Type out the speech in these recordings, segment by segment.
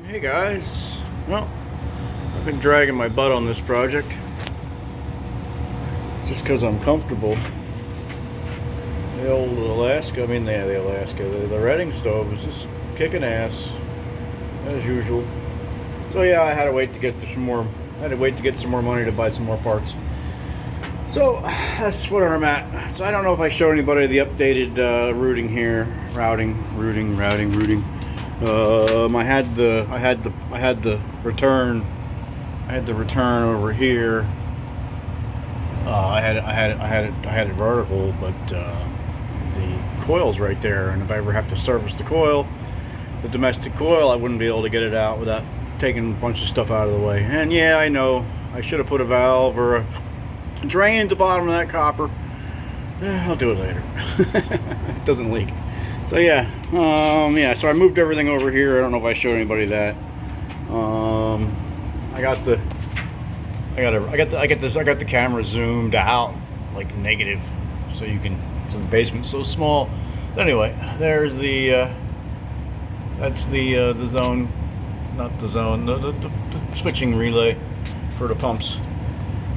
Hey guys, well, I've been dragging my butt on this project just because I'm comfortable. The old Alaska, the Redding stove is just kicking ass as usual. So yeah, I had to wait to get some more. I had to wait to get some more money to buy some more parts. So that's where I'm at. So I don't know if I showed anybody the updated routing here, routing. I had the return over here. I had it vertical, but the coil's right there, and if I ever have to service the coil, the domestic coil, I wouldn't be able to get it out without taking a bunch of stuff out of the way. And yeah, I know I should have put a valve or a drain at the bottom of that copper. I'll do it later. It doesn't leak. So yeah, so I moved everything over here. I don't know if I showed anybody that. I got the camera zoomed out like negative, so you can. So the basement's so small. But anyway, there's the that's the zone, not the zone, the switching relay for the pumps.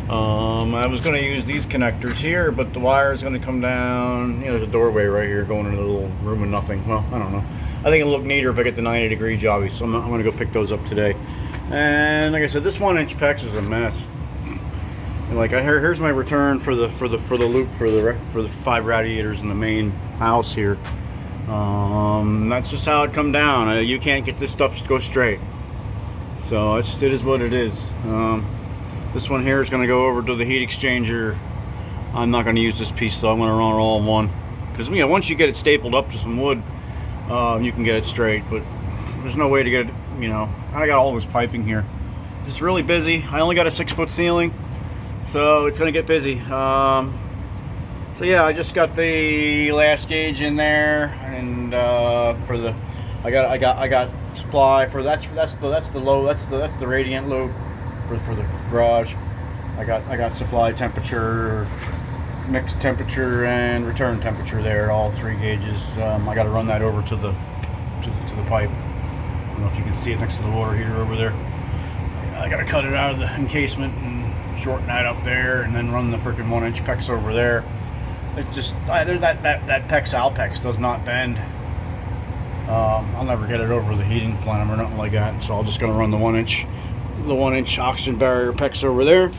I was going to use these connectors here, but the wire is going to come down. There's a doorway right here going into a little room of nothing. Well, I don't know. I think it'll look neater if I get the 90-degree jobby, so I'm going to go pick those up today. And like I said, this 1-inch PEX is a mess. And like here's my return for the loop for the 5 radiators in the main house here. That's just how it come down. You can't get this stuff to go straight. So it is what it is. This one here is going to go over to the heat exchanger. I'm not going to use this piece, so I'm going to run it all in one. Because once you get it stapled up to some wood, you can get it straight. But there's no way to get it. I got all this piping here. It's really busy. I only got a 6-foot ceiling, so it's going to get busy. So yeah, I just got the last gauge in there, and for the I got supply for that's the radiant loop. For the garage, I got supply temperature, mixed temperature, and return temperature there, all 3 gauges. I got to run that over to the pipe. I don't know if you can see it next to the water heater over there. I got to cut it out of the encasement and shorten that up there, and then run the freaking 1-inch PEX over there. It's just that PEX Alpex does not bend. I'll never get it over the heating plenum or nothing like that, so I'm just going to run the 1-inch oxygen barrier PEX over there.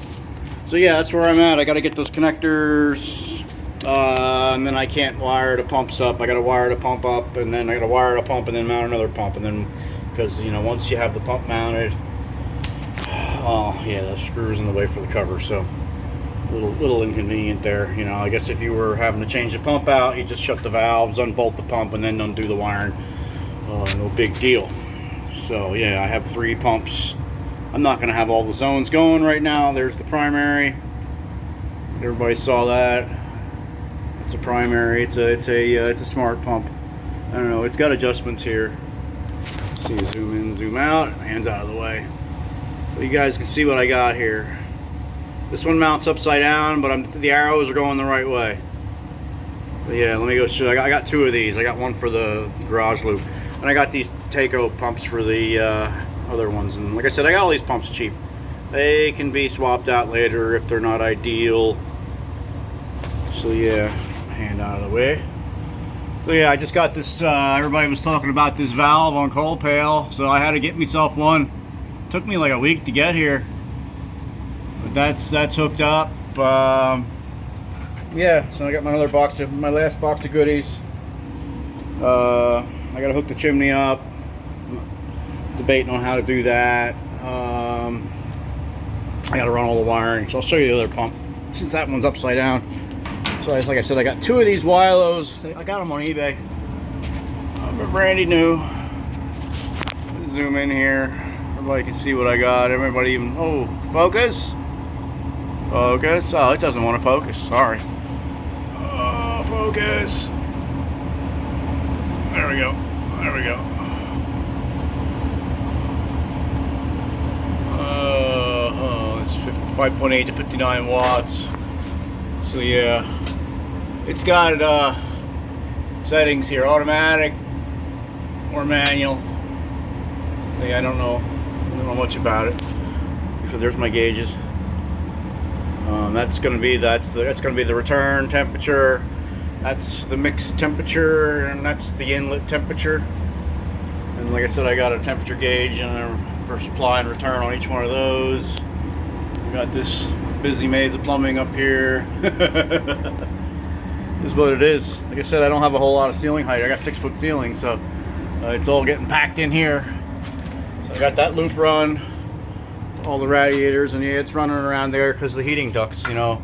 So yeah, that's where I'm at. I got to get those connectors, and then I can't wire the pumps up. I got to wire the pump up, and then I got to wire the pump, and then mount another pump, and then because once you have the pump mounted, oh yeah, the screw's in the way for the cover, so little inconvenient there. I guess if you were having to change the pump out, you just shut the valves, unbolt the pump, and then undo the wiring. No big deal. So yeah, I have 3 pumps. I'm not going to have all the zones going right now. There's the primary. Everybody saw that. It's a primary. It's a smart pump. I don't know. It's got adjustments here. See, zoom in, zoom out. Hands out of the way, so you guys can see what I got here. This one mounts upside down, but the arrows are going the right way. But yeah, let me go show. I got 2 of these. I got one for the garage loop, and I got these Taco pumps for the other ones. And like I said, I got all these pumps cheap. They can be swapped out later if they're not ideal. So yeah, hand out of the way. So yeah, I just got this. Everybody was talking about this valve on coal pail, so I had to get myself one. Took me like a week to get here, but that's hooked up. Yeah, so I got my last box of goodies. I gotta hook the chimney up. Debating on how to do that. I gotta run all the wiring, so I'll show you the other pump since that one's upside down. So like I said, I got 2 of these Wilos. I got them on eBay. But brandy new. Zoom in here. Everybody can see what I got. Everybody even focus. Oh, it doesn't want to focus. Sorry. Oh, focus. There we go. It's 5.8 to 59 watts. So yeah, it's got settings here: automatic or manual. See, I don't know much about it. So there's my gauges. That's gonna be the return temperature. That's the mixed temperature, and that's the inlet temperature. And like I said, I got a temperature gauge and for supply and return on each one of those. We got this busy maze of plumbing up here. This is what it is. Like I said, I don't have a whole lot of ceiling height. I got 6-foot ceiling, so it's all getting packed in here. So I got that loop run, all the radiators, and yeah, it's running around there because the heating ducts, you know.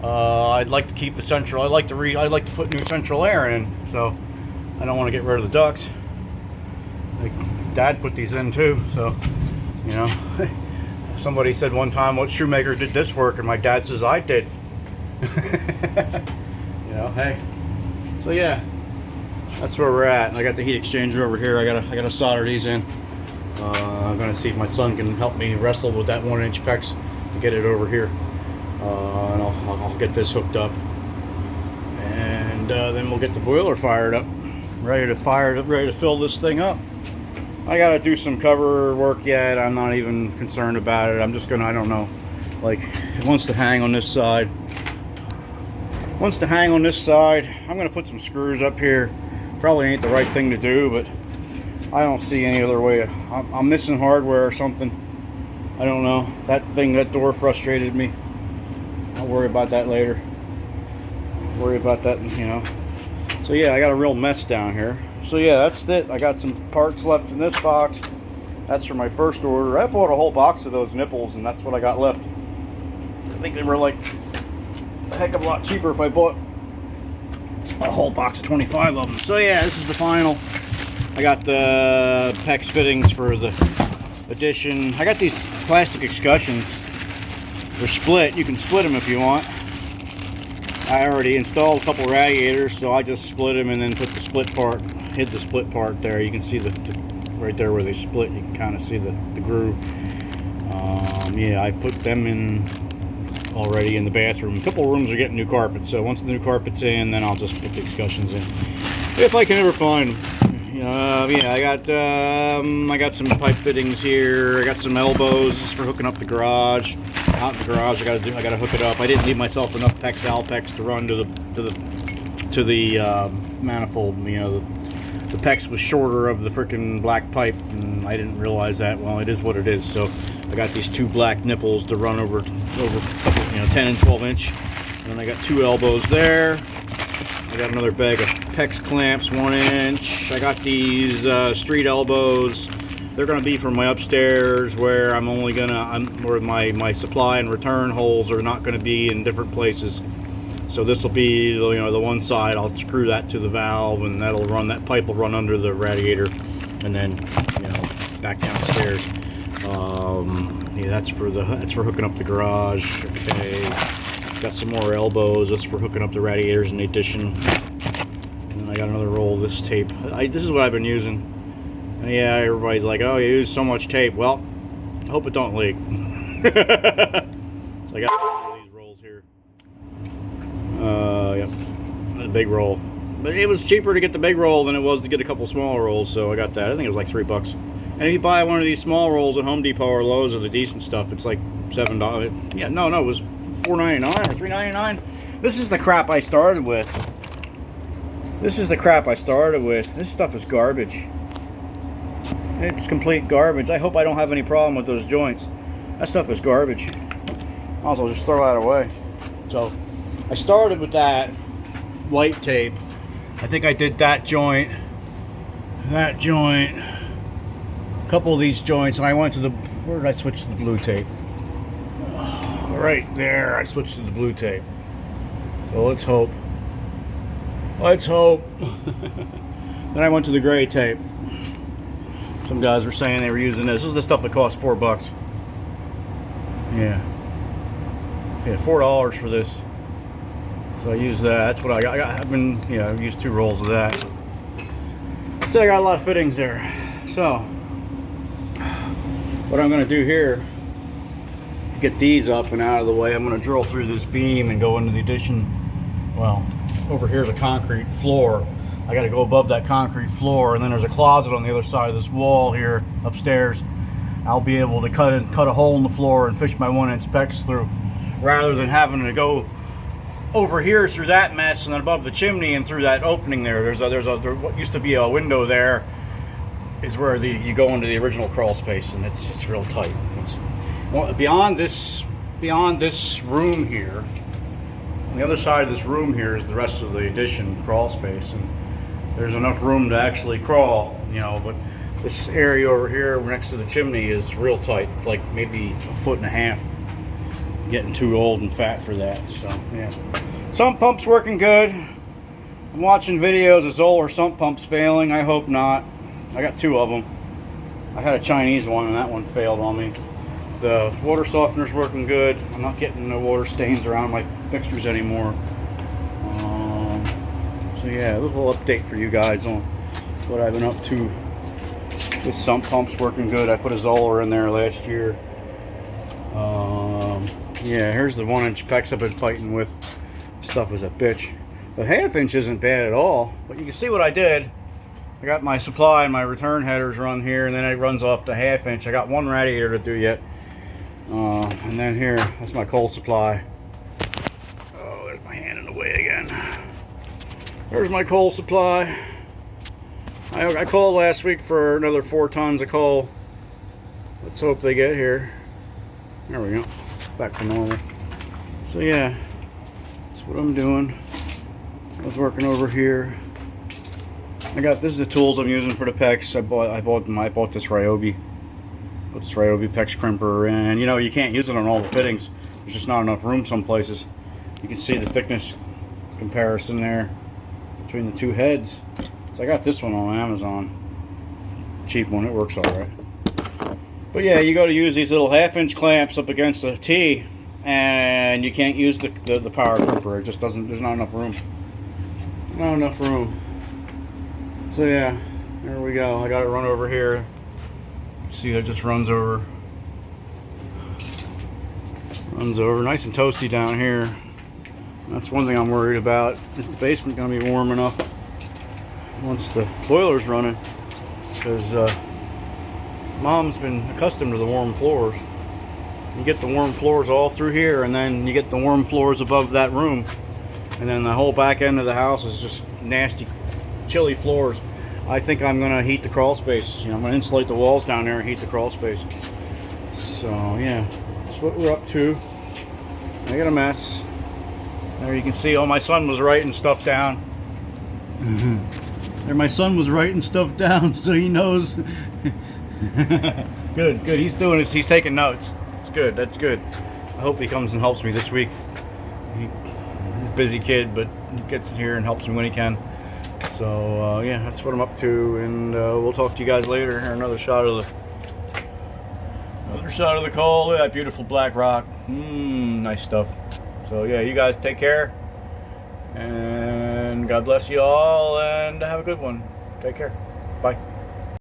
I'd like to keep the central. I'd like to put new central air in, so I don't want to get rid of the ducts. Like Dad put these in too, so you know. Somebody said one time, "What shoemaker did this work?" And my dad says, "I did." You know, hey. So yeah, that's where we're at. And I got the heat exchanger over here. I gotta solder these in. I'm gonna see if my son can help me wrestle with that 1-inch PEX and get it over here. And I'll get this hooked up, and then we'll get the boiler fired up, ready to fill this thing up. I gotta do some cover work yet. I'm not even concerned about it. I'm just gonna, I don't know, like it wants to hang on this side. I'm gonna put some screws up here. Probably ain't the right thing to do, but I don't see any other way. I'm missing hardware or something. I don't know. That door frustrated me. I'll worry about that later. Worry about that, you know. So yeah, I got a real mess down here. So yeah, that's it. I got some parts left in this box. That's for my first order. I bought a whole box of those nipples, and that's what I got left. I think they were like a heck of a lot cheaper if I bought a whole box of 25 of them. So yeah, this is the final. I got the PEX fittings for the addition. I got these plastic escutcheons. They're split. You can split them if you want. I already installed a couple radiators, so I just split them and then put the split part, hid the split part there. You can see the right there where they split. You can kind of see the groove. Yeah, I put them in already in the bathroom. A couple of rooms are getting new carpets, so once the new carpet's in, then I'll just put the escutcheons in, if I can ever find them. Yeah, I got some pipe fittings here. I got some elbows for hooking up the garage. Out in the garage, I gotta hook it up. I didn't leave myself enough PEX Alpex to run to the manifold. You know, the PEX was shorter of the freaking black pipe, and I didn't realize that. Well, it is what it is. So I got these 2 black nipples to run over 10 and 12 inch. And then I got 2 elbows there. I got another bag of PEX clamps, 1 inch. I got these street elbows. They're going to be for my upstairs, where where my supply and return holes are not going to be in different places. So this will be, you know, the one side. I'll screw that to the valve, and that pipe will run under the radiator, and then, you know, back downstairs. Yeah, that's for hooking up the garage. Okay, got some more elbows. That's for hooking up the radiators in the addition. And then I got another roll of this tape. This is what I've been using. And yeah, everybody's like, "Oh, you use so much tape." Well, I hope it don't leak. So I got one of these rolls here. Yep, a big roll. But it was cheaper to get the big roll than it was to get a couple smaller rolls, so I got that. I think it was like $3. And if you buy one of these small rolls at Home Depot or Lowe's or the decent stuff, it's like $7. Yeah, no, it was $4.99 or $3.99. This is the crap I started with. This stuff is garbage. It's complete garbage. I hope I don't have any problem with those joints. That stuff is garbage. Might as well just throw that away. So I started with that white tape. I think I did that joint, a couple of these joints, and I went to where did I switch to the blue tape? Right there, I switched to the blue tape. So let's hope. Then I went to the gray tape. Some guys were saying they were using this. This is the stuff that cost $4. Yeah, $4 for this. So I use that. That's what I got. I've used 2 rolls of that. So I got a lot of fittings there. So what I'm going to do here, to get these up and out of the way, I'm going to drill through this beam and go into the addition. Well, over here's a concrete floor. I got to go above that concrete floor, and then there's a closet on the other side of this wall here upstairs. I'll be able to cut a hole in the floor and fish my 1-inch PEX through, rather than having to go over here through that mess and then above the chimney and through that opening there. There what used to be a window there is where you go into the original crawl space, and it's real tight. It's beyond this room here. On the other side of this room here is the rest of the addition crawl space, and there's enough room to actually crawl, you know, but this area over here next to the chimney is real tight. It's like maybe 1.5 feet. Getting too old and fat for that. So yeah, sump pump's working good. I'm watching videos of Zoeller sump pumps failing. I hope not. I got 2 of them. I had a Chinese one and that one failed on me. The water softener's working good. I'm not getting no water stains around my fixtures anymore. So yeah, a little update for you guys on what I've been up to. This sump pump's working good. I put a Zoeller in there last year. Yeah, here's the 1-inch PEX I've been fighting with. Stuff is a bitch. The 1/2 inch isn't bad at all, but you can see what I did. I got my supply and my return headers run here, and then it runs off to 1/2 inch. I got 1 radiator to do yet. And then here, that's my coal supply. Oh, there's my hand in the way again. There's my coal supply. I called last week for another 4 tons of coal. Let's hope they get here. There we go. Back to normal. So yeah, that's what I'm doing. I was working over here. This is the tools I'm using for the PEX. I bought this Ryobi. Put this Ryobi PEX crimper, and you know, you can't use it on all the fittings. There's just not enough room some places. You can see the thickness comparison there between the 2 heads. So I got this one on Amazon. Cheap one, it works alright. But yeah, you got to use these little 1/2 inch clamps up against the T, and you can't use the power crimper. It just doesn't, there's not enough room. Not enough room. So yeah, there we go. I got it run over here. See, it just runs over. Runs over. Nice and toasty down here. That's one thing I'm worried about. Is the basement going to be warm enough once the boiler's running? Because Mom's been accustomed to the warm floors. You get the warm floors all through here, and then you get the warm floors above that room, and then the whole back end of the house is just nasty, chilly floors. I think I'm gonna heat the crawl space. You know, I'm gonna insulate the walls down there and heat the crawl space. So yeah, that's what we're up to. I got a mess. There you can see, oh, my son was writing stuff down. There, my son was writing stuff down, so he knows. Good. He's doing it. He's taking notes. It's good. That's good. I hope he comes and helps me this week. He's a busy kid, but he gets here and helps me when he can. So yeah, that's what I'm up to, and we'll talk to you guys later. Here, another shot of the coal. Look at that beautiful black rock. Nice stuff. So yeah, you guys take care, and God bless you all, and have a good one. Take care. Bye.